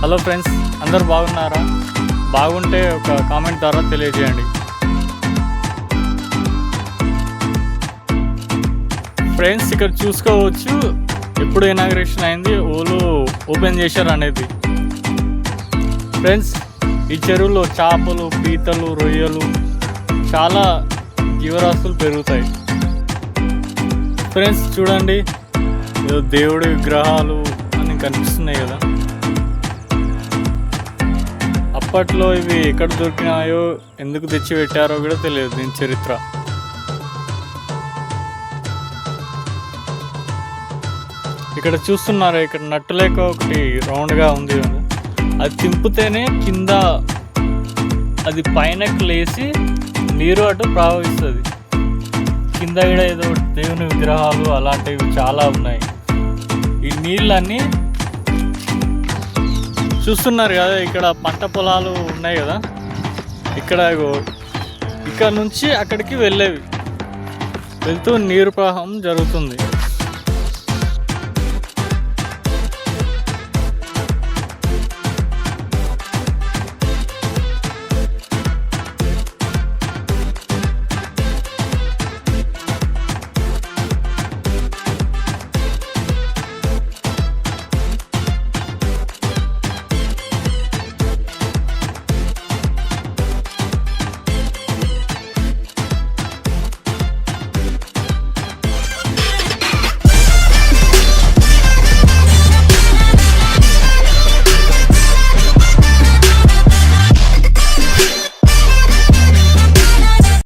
Hello friends, అందరూ బాగున్నారా? బాగుంటే ఒక కామెంట్ ద్వారా తెలియజేయండి. ఫ్రెండ్స్, ఇక్కడ చూసుకోవచ్చు ఎప్పుడు ఇనాగ్రేషన్ అయింది, ఓలు ఓపెన్ చేశారు అనేది. ఫ్రెండ్స్, ఈ చెరువులో చేపలు, పీతలు, రొయ్యలు చాలా జీవరాశులు పెరుగుతాయి. ఫ్రెండ్స్ చూడండి, ఏదో దేవుడి విగ్రహాలు అని కనిపిస్తున్నాయి కదా. అప్పట్లో ఇవి ఎక్కడ దొరికినాయో, ఎందుకు తెచ్చిపెట్టారో కూడా తెలియదు దీని చరిత్ర. ఇక్కడ చూస్తున్నారా, ఇక్కడ నట్టు లేక ఒకటి రౌండ్గా ఉంది కదా, అది తింపితేనే కింద అది పైనకి లేచి నీరు అటు ప్రవహిస్తుంది. కింద కూడా ఏదో దేవుని విగ్రహాలు అలాంటివి చాలా ఉన్నాయి. ఈ నీళ్ళన్నీ చూస్తున్నారు కదా, ఇక్కడ పంట పొలాలు ఉన్నాయి కదా, ఇక్కడ నుంచి అక్కడికి వెళ్తూ నీరు ప్రవాహం జరుగుతుంది.